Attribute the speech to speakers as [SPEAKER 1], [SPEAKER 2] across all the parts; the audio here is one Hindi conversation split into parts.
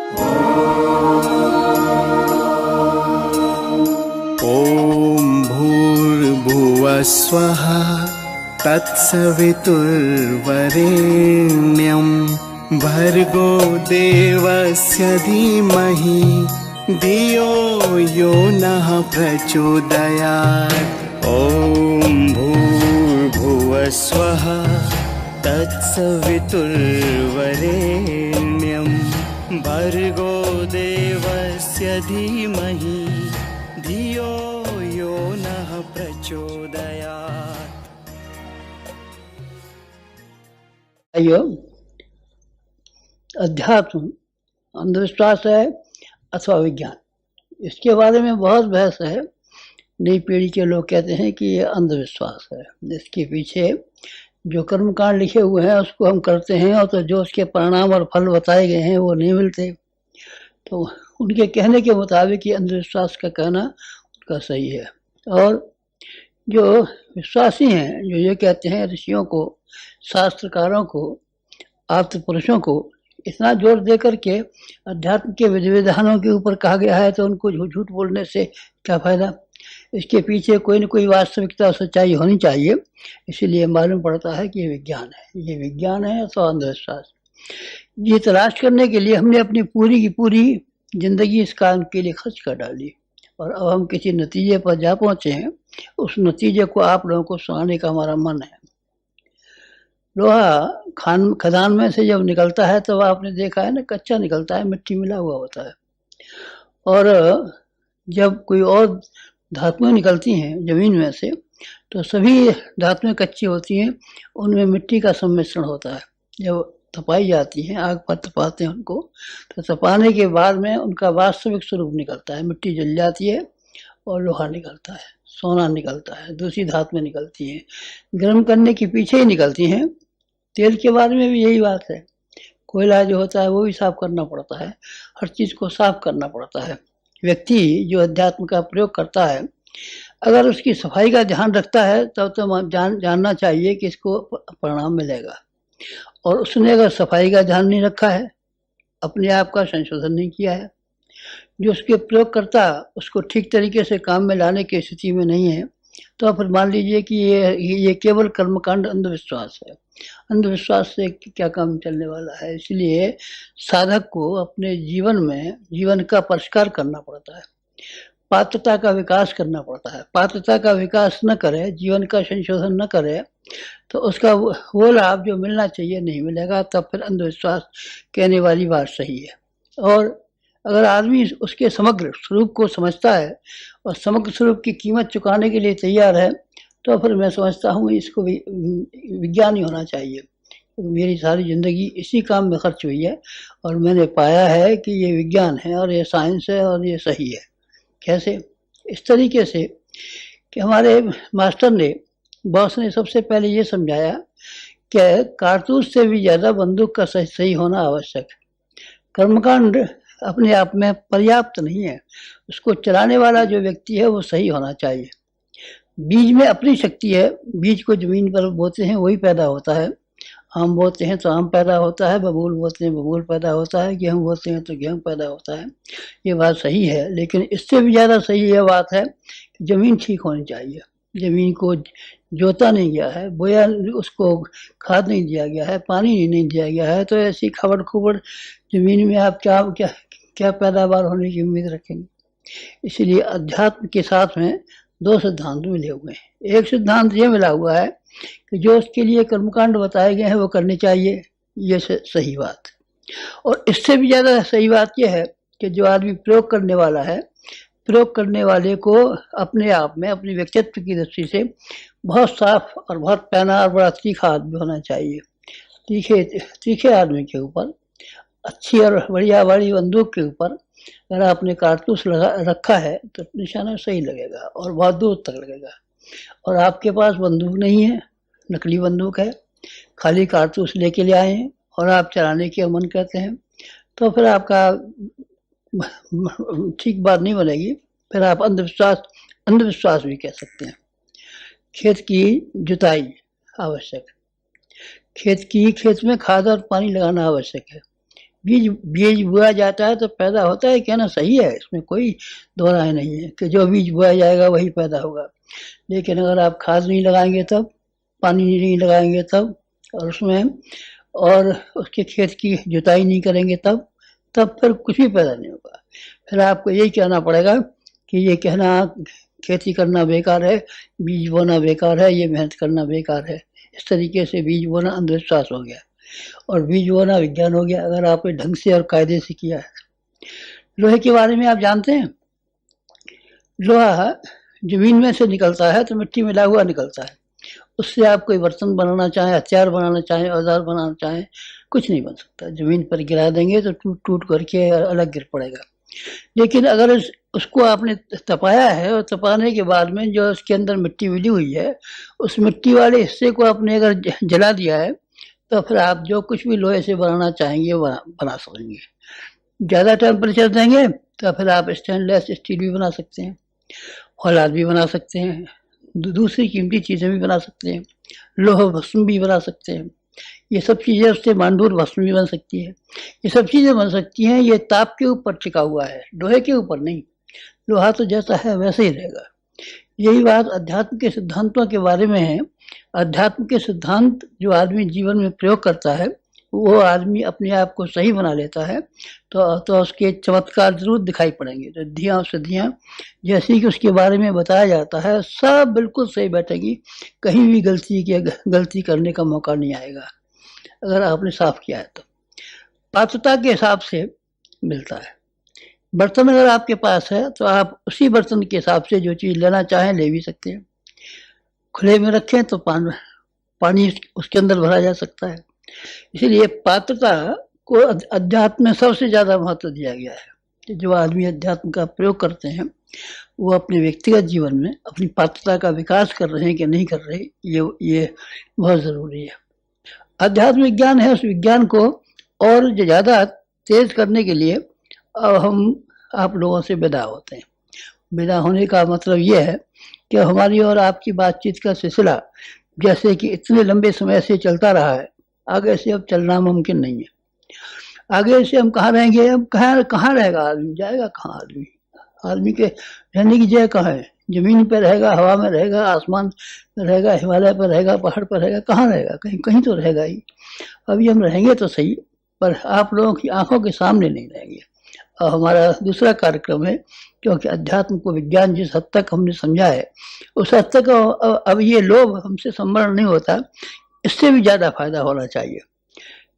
[SPEAKER 1] ॐ भूर्भुवः स्वः तत्सवितुर्वरेण्यं भर्गो देवस्य धीमहि धियो यो नः प्रचोदयात्। ॐ भूर्भुवः स्वः तत्सवितुर्वरेण्यं भर्गो देवस्य धीमहि धियो यो नः प्रचोदयात्।
[SPEAKER 2] आइयो, अध्यात्म अंधविश्वास है अथवा विज्ञान, इसके बारे में बहुत बहस है। नई पीढ़ी के लोग कहते हैं कि ये अंधविश्वास है, इसके पीछे जो कर्मकांड लिखे हुए हैं उसको हम करते हैं और तो जो उसके परिणाम और फल बताए गए हैं वो नहीं मिलते। तो उनके कहने के मुताबिक ये अंधविश्वास का कहना उनका सही है। और जो विश्वासी हैं, जो ये कहते हैं ऋषियों को, शास्त्रकारों को, आप्त पुरुषों को इतना जोर दे करके अध्यात्म के विधि विधानों के ऊपर कहा गया है, तो उनको झूठ बोलने से क्या फायदा। इसके पीछे कोई न कोई वास्तविकता सच्चाई होनी चाहिए। इसीलिए मालूम पड़ता है कि ये विज्ञान है, ये विज्ञान है अथवा अंधविश्वास। ये तलाश करने के लिए हमने अपनी पूरी की पूरी जिंदगी इस काम के लिए खर्च कर डाली और अब हम किसी नतीजे पर जा पहुंचे हैं। उस नतीजे को आप लोगों को सुनाने का हमारा मन है। लोहा खदान में से जब निकलता है तो आपने देखा है ना, कच्चा निकलता है, मिट्टी मिला हुआ होता है। और जब कोई और धातुएं निकलती हैं जमीन में से तो सभी धातुएं कच्ची होती हैं, उनमें मिट्टी का सम्मिश्रण होता है। जब तपाई जाती हैं, आग पर तपाते हैं उनको, तो तपाने के बाद में उनका वास्तविक स्वरूप निकलता है। मिट्टी जल जाती है और लोहा निकलता है, सोना निकलता है, दूसरी धातुएं निकलती हैं। गर्म करने के पीछे ही निकलती हैं। तेल के बारे में भी यही बात है। कोयला जो होता है वो भी साफ करना पड़ता है, हर चीज़ को साफ करना पड़ता है। व्यक्ति जो अध्यात्म का प्रयोग करता है, अगर उसकी सफाई का ध्यान रखता है तब तो जानना चाहिए कि इसको परिणाम मिलेगा। और उसने अगर सफाई का ध्यान नहीं रखा है, अपने आप का संशोधन नहीं किया है, जो उसके प्रयोग करता उसको ठीक तरीके से काम में लाने की स्थिति में नहीं है, तो फिर मान लीजिए कि ये केवल कर्मकांड अंधविश्वास है। अंधविश्वास से क्या काम चलने वाला है। इसलिए साधक को अपने जीवन में जीवन का परिष्कार करना पड़ता है, पात्रता का विकास करना पड़ता है। पात्रता का विकास न करे, जीवन का संशोधन न करे, तो उसका वो लाभ जो मिलना चाहिए नहीं मिलेगा। तब फिर अंधविश्वास कहने वाली बात सही है। और अगर आदमी उसके समग्र स्वरूप को समझता है और समग्र स्वरूप की कीमत चुकाने के लिए तैयार है, तो फिर मैं समझता हूँ इसको भी विज्ञान ही होना चाहिए। मेरी सारी ज़िंदगी इसी काम में खर्च हुई है और मैंने पाया है कि ये विज्ञान है और ये साइंस है और ये सही है। कैसे? इस तरीके से कि हमारे मास्टर ने, बॉस ने सबसे पहले ये समझाया कि कारतूस से भी ज़्यादा बंदूक का सही होना आवश्यक है। कर्मकांड अपने आप में पर्याप्त नहीं है, उसको चलाने वाला जो व्यक्ति है वो सही होना चाहिए। बीज में अपनी शक्ति है, बीज को जमीन पर बोते हैं वही पैदा होता है। आम बोते हैं तो आम पैदा होता है, बबूल बोते हैं बबूल पैदा होता है, गेहूँ बोते हैं तो गेहूँ पैदा होता है। ये बात सही है, लेकिन इससे भी ज़्यादा सही ये बात है कि ज़मीन ठीक होनी चाहिए। ज़मीन को जोता नहीं गया है, बोया, उसको खाद नहीं दिया गया है, पानी नहीं दिया गया है, तो ऐसी खबड़ खुबड़ ज़मीन में आप क्या पैदावार होने की उम्मीद रखेंगे। इसलिए अध्यात्म के साथ में दो सिद्धांत मिले हुए हैं। एक सिद्धांत ये मिला हुआ है कि जो उसके लिए कर्मकांड बताए गए हैं वो करने चाहिए, ये सही बात है। और इससे भी ज़्यादा सही बात यह है कि जो आदमी प्रयोग करने वाला है, प्रयोग करने वाले को अपने आप में, अपनी व्यक्तित्व की दृष्टि से बहुत साफ और बहुत पैना और बड़ा तीखा आदमी होना चाहिए। तीखे आदमी के ऊपर, अच्छी और बढ़िया बड़ी बंदूक के ऊपर अगर आपने कारतूस रखा है तो निशाना सही लगेगा और बहुत दूर तक लगेगा। और आपके पास बंदूक नहीं है, नकली बंदूक है, खाली कारतूस लेके ले आए हैं और आप चलाने के मन करते हैं, तो फिर आपका ठीक बात नहीं बनेगी। फिर आप अंधविश्वास भी कह सकते हैं। खेत की जुताई आवश्यक, खेत में खाद और पानी लगाना आवश्यक है। बीज बीज बोया जाता है तो पैदा होता है, कहना सही है, इसमें कोई दो राय नहीं है कि जो बीज बोया जाएगा वही पैदा होगा। लेकिन अगर आप खाद नहीं लगाएंगे तब, पानी नहीं लगाएंगे तब, और उसमें और उसके खेत की जुताई नहीं करेंगे तब फिर कुछ भी पैदा नहीं होगा। फिर आपको यही कहना पड़ेगा कि ये कहना खेती करना बेकार है, बीज बोना बेकार है, ये मेहनत करना बेकार है। इस तरीके से बीज बोना अंधविश्वास हो गया और बीज बोना विज्ञान हो गया, अगर आपने ढंग से और कायदे से किया है। लोहे के बारे में आप जानते हैं, लोहा जमीन में से निकलता है तो मिट्टी मिला हुआ निकलता है। उससे आप कोई बर्तन बनाना चाहें, हथियार बनाना चाहें, औजार बनाना चाहें, कुछ नहीं बन सकता। जमीन पर गिरा देंगे तो टूट टूट करके अलग गिर पड़ेगा। लेकिन अगर उसको आपने तपाया है और तपाने के बाद में जो उसके अंदर मिट्टी मिली हुई है, उस मिट्टी वाले हिस्से को आपने अगर जला दिया है तो फिर आप जो कुछ भी लोहे से बनाना चाहेंगे बना सकेंगे। ज़्यादा टेम्परेचर देंगे तो फिर आप स्टेनलेस स्टील भी बना सकते हैं, औलाद भी बना सकते हैं, दूसरी कीमती चीज़ें भी बना सकते हैं, लोह भस्म भी बना सकते हैं। ये सब चीज़ें, उससे मांडूर भस्म भी बन सकती है। ये सब चीज़ें बन सकती हैं। ये ताप के ऊपर टिका हुआ है, लोहे के ऊपर नहीं। लोहा तो जैसा है वैसे ही रहेगा। यही बात अध्यात्म के सिद्धांतों के बारे में है। अध्यात्म के सिद्धांत जो आदमी जीवन में प्रयोग करता है, वो आदमी अपने आप को सही बना लेता है तो उसके चमत्कार जरूर दिखाई पड़ेंगे। रिद्धियाँ सिद्धियाँ जैसे कि उसके बारे में बताया जाता है, सब बिल्कुल सही बैठेगी। कहीं भी गलती करने का मौका नहीं आएगा अगर आपने साफ किया है तो। पात्रता के हिसाब से मिलता है। बर्तन अगर आपके पास है तो आप उसी बर्तन के हिसाब से जो चीज़ लेना चाहें ले भी सकते हैं। खुले में रखें तो पानी उसके अंदर भरा जा सकता है। इसीलिए पात्रता को अध्यात्म में सबसे ज़्यादा महत्व दिया गया है कि जो आदमी अध्यात्म का प्रयोग करते हैं वो अपने व्यक्तिगत जीवन में अपनी पात्रता का विकास कर रहे हैं कि नहीं कर रहे, ये बहुत ज़रूरी है। अध्यात्म विज्ञान है, उस विज्ञान को और ज़्यादा तेज करने के लिए अब हम आप लोगों से विदा होते हैं। विदा होने का मतलब ये है कि हमारी और आपकी बातचीत का सिलसिला जैसे कि इतने लंबे समय से चलता रहा है, आगे से अब चलना मुमकिन नहीं है। आगे से हम कहाँ रहेंगे, अब कहाँ रहेगा आदमी, जाएगा कहाँ आदमी? आदमी के रहने की जगह कहाँ है? जमीन पर रहेगा, हवा में रहेगा, आसमान पर रहेगा, हिमालय पर रहेगा, पहाड़ पर रहेगा, कहाँ रहेगा? कहीं कहीं तो रहेगा ही। अभी हम रहेंगे तो सही, पर आप लोगों की आंखों के सामने नहीं रहेंगे। और हमारा दूसरा कार्यक्रम है, क्योंकि अध्यात्म को विज्ञान जिस हद तक हमने समझा है उस हद तक अब ये लोभ हमसे संवरण नहीं होता, इससे भी ज़्यादा फायदा होना चाहिए।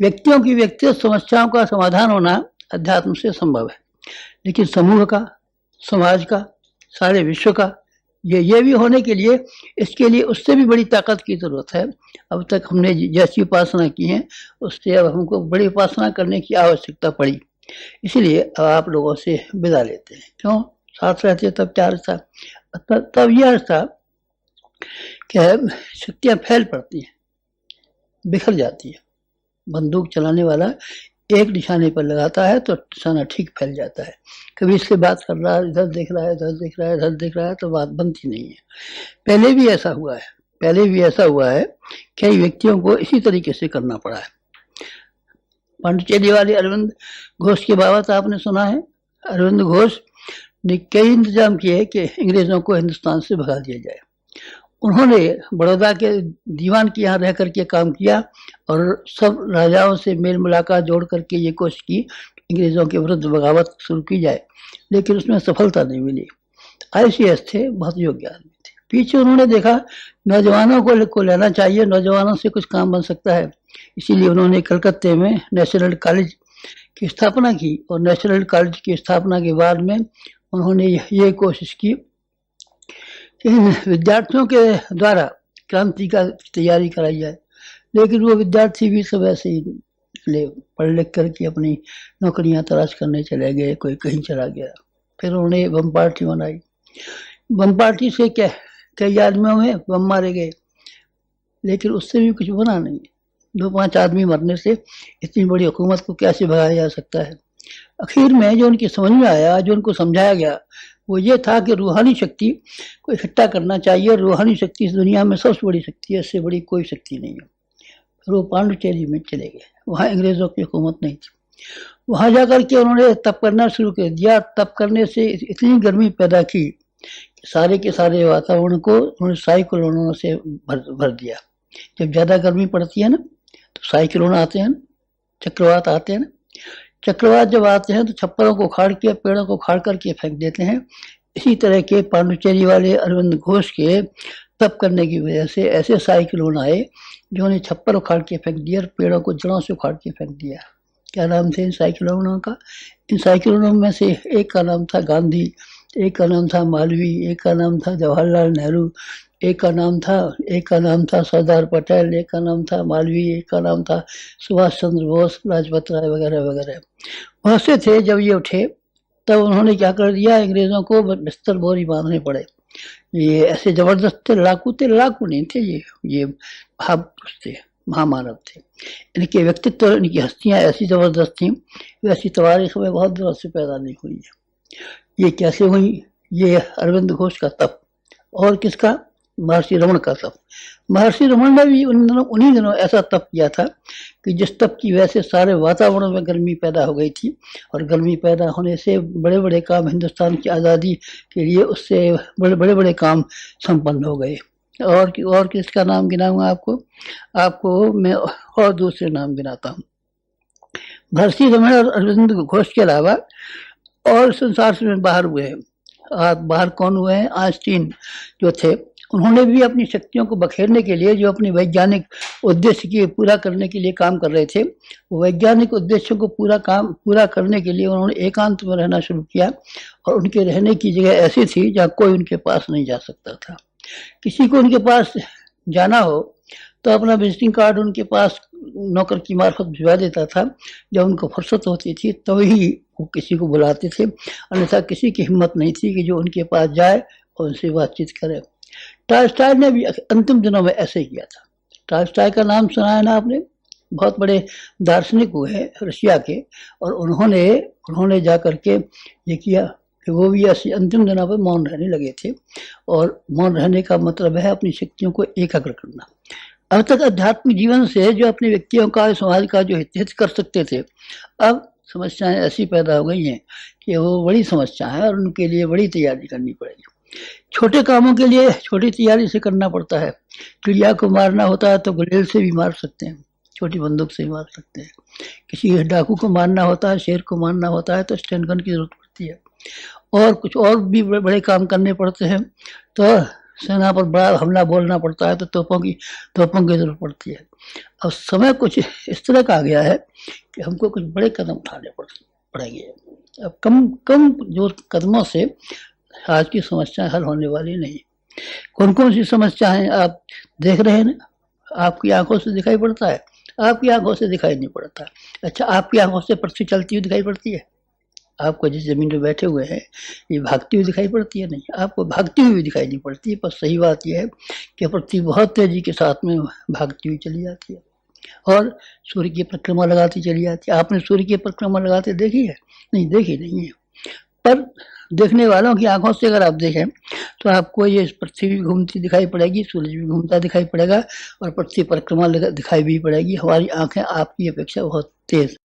[SPEAKER 2] व्यक्तियों की व्यक्तिगत समस्याओं का समाधान होना अध्यात्म से संभव है, लेकिन समूह का, समाज का, सारे विश्व का ये भी होने के लिए, इसके लिए उससे भी बड़ी ताकत की जरूरत है। अब तक हमने जैसी उपासना की है उससे अब हमको बड़ी उपासना करने की आवश्यकता पड़ी। इसलिए अब आप लोगों से विदा लेते हैं। क्यों? साथ रहते तब क्या अर्थ था? तब यह अर्थ था कि शक्तियाँ फैल पड़ती हैं, बिखर जाती है। बंदूक चलाने वाला एक निशाने पर लगाता है तो निशाना ठीक फैल जाता है। कभी इससे बात कर रहा है, इधर देख रहा है, इधर देख रहा है, इधर देख रहा है, तो बात बनती नहीं है। पहले भी ऐसा हुआ है, कई व्यक्तियों को इसी तरीके से करना पड़ा है। पांडिचेरी वाले अरविंद घोष की बात आपने सुना है। अरविंद घोष ने कई इंतजाम किए कि अंग्रेजों को हिंदुस्तान से भगा दिया जाए। उन्होंने बड़ौदा के दीवान के यहाँ रह करके काम किया और सब राजाओं से मेल मुलाकात जोड़ करके ये कोशिश की अंग्रेजों के विरुद्ध बगावत शुरू की जाए, लेकिन उसमें सफलता नहीं मिली। ICS थे, बहुत योग्य आदमी थे। पीछे उन्होंने देखा नौजवानों को लेना चाहिए, नौजवानों से कुछ काम बन सकता है। इसीलिए उन्होंने कलकत्ते में नेशनल कॉलेज की स्थापना की और नेशनल कॉलेज की स्थापना के बाद में उन्होंने ये कोशिश की कि विद्यार्थियों के द्वारा क्रांति का तैयारी कराई जाए। लेकिन वो विद्यार्थी भी सब ऐसे ही निकले, पढ़ लिख करके अपनी नौकरियां तलाश करने चले गए, कोई कहीं चला गया। फिर उन्होंने बम पार्टी बनाई। बम पार्टी से क्या, कई आदमियों में बम मारे गए, लेकिन उससे भी कुछ बना नहीं। 2-5 आदमी मरने से इतनी बड़ी हुकूमत को कैसे भगाया जा सकता है? आखिर में जो उनकी समझ में आया, जो उनको समझाया गया, वो ये था कि रूहानी शक्ति को इकट्ठा करना चाहिए। रूहानी शक्ति इस दुनिया में सबसे बड़ी शक्ति है, इससे बड़ी कोई शक्ति नहीं है। फिर वो पांडिचेरी में चले गए, वहाँ अंग्रेजों की हुकूमत नहीं थी। वहाँ जाकर के उन्होंने तप करना शुरू कर दिया। तप करने से इतनी गर्मी पैदा की, सारे के सारे वातावरण को उन्होंने साइक्लोनों से भर दिया। जब ज़्यादा गर्मी पड़ती है ना, तो साइक्लोन आते हैं, चक्रवात आते हैं। चक्रवात जब आते हैं तो छप्परों को उखाड़ के, पेड़ों को उखाड़ करके फेंक देते हैं। इसी तरह के पांडिचेरी वाले अरविंद घोष के तप करने की वजह से ऐसे साइक्लोन आए जो उन्हें छप्पर उखाड़ के फेंक दिया और पेड़ों को जड़ों से उखाड़ के फेंक दिया। क्या नाम थे इन साइक्लोनों का? इन साइक्लोनों में से एक का नाम था गांधी, एक का नाम था मालवीय, एक का नाम था जवाहरलाल नेहरू, एक का नाम था सरदार पटेल, एक का नाम था मालवीय, एक का नाम था सुभाष चंद्र बोस, लाजपत राय वगैरह वगैरह। बहुत से थे। जब ये उठे तब उन्होंने क्या कर दिया, अंग्रेजों को बिस्तर बोरी बांधने पड़े। ये ऐसे जबरदस्त थे, लाकू नहीं थे, ये महापुरुष थे, महामानव थे। इनके व्यक्तित्व, इनकी हस्तियां ऐसी जबरदस्त थी, वैसी तवारीख में बहुत दिनों से पैदा नहीं हुई है। ये कैसे हुई? ये अरविंद घोष का तप और किसका? महर्षि रमन का तप। महर्षि रमन ने भी उन्हीं दिनों ऐसा तप किया था कि जिस तप की वजह से सारे वातावरण में गर्मी पैदा हो गई थी, और गर्मी पैदा होने से बड़े बड़े काम हिंदुस्तान की आज़ादी के लिए उससे बड़े बड़े काम संपन्न हो गए। और किसका नाम गिनाऊंगा आपको मैं और दूसरे नाम गिनाता हूँ। महर्षि रमन और अरविंद घोष के अलावा और संसार से बाहर हुए हैं। बाहर कौन हुए हैं? आइंस्टीन जो थे, उन्होंने भी अपनी शक्तियों को बखेरने के लिए, जो अपनी वैज्ञानिक उद्देश्य के पूरा करने के लिए काम कर रहे थे, वो वैज्ञानिक उद्देश्यों को पूरा करने के लिए उन्होंने एकांत में रहना शुरू किया। और उनके रहने की जगह ऐसी थी जहाँ कोई उनके पास नहीं जा सकता था। किसी को उनके पास जाना हो तो अपना विजिटिंग कार्ड उनके पास नौकर की मार्फत भिजवा देता था। जब उनको फुर्सत होती थी तभी वो किसी को बुलाते थे, अन्यथा किसी की हिम्मत नहीं थी कि जो उनके पास जाए और उनसे बातचीत करे। टॉलस्टॉय ने भी अंतिम दिनों में ऐसे किया था। टॉलस्टॉय का नाम सुना है ना आपने? बहुत बड़े दार्शनिक हुए हैं रशिया के, और उन्होंने जा करके ये किया कि वो भी ऐसे अंतिम दिनों पर मौन रहने लगे थे। और मौन रहने का मतलब है अपनी शक्तियों को एकाग्र करना। अब तक आध्यात्मिक जीवन से जो अपने व्यक्तियों का, समाज का जो हित कर सकते थे, अब समस्याएं ऐसी पैदा हो गई हैं कि वो बड़ी समस्या है और उनके लिए बड़ी तैयारी करनी पड़ेगी। छोटे कामों के लिए छोटी तैयारी से करना पड़ता है। चिड़िया को मारना होता है तो गुलेल से भी मार सकते हैं, छोटी बंदूक से भी मार सकते हैं। किसी डाकू को मारना होता है, शेर को मारना होता है तो स्टैंड गन की जरूरत पड़ती है। और कुछ और भी बड़े काम करने पड़ते हैं तो सेना पर बड़ा हमला बोलना पड़ता है तो तोपों की जरूरत पड़ती है। अब समय कुछ इस तरह का आ गया है कि हमको कुछ बड़े कदम उठाने पड़ेंगे। अब कम जो कदमों से आज की समस्या हल होने वाली नहीं। कौन कौन सी समस्या है आप देख रहे हैं ना? आपकी आंखों से दिखाई पड़ता है? आपकी आंखों से दिखाई नहीं पड़ता। अच्छा, आपकी आंखों से पृथ्वी चलती हुई दिखाई पड़ती है? आपको जिस जमीन पे बैठे हुए हैं ये भागती हुई दिखाई पड़ती है? नहीं, आपको भागती हुई दिखाई नहीं पड़ती। पर सही बात यह है कि पृथ्वी बहुत तेजी के साथ में भागती हुई चली जाती है और सूर्य की परिक्रमा लगाती चली जाती है। आपने सूर्य की परिक्रमा लगाते देखी है? नहीं, देखी नहीं है। पर देखने वालों की आंखों से अगर आप देखें तो आपको ये पृथ्वी भी घूमती दिखाई पड़ेगी, सूरज भी घूमता दिखाई पड़ेगा और पृथ्वी परिक्रमा दिखाई भी पड़ेगी। हमारी आंखें आपकी अपेक्षा बहुत तेज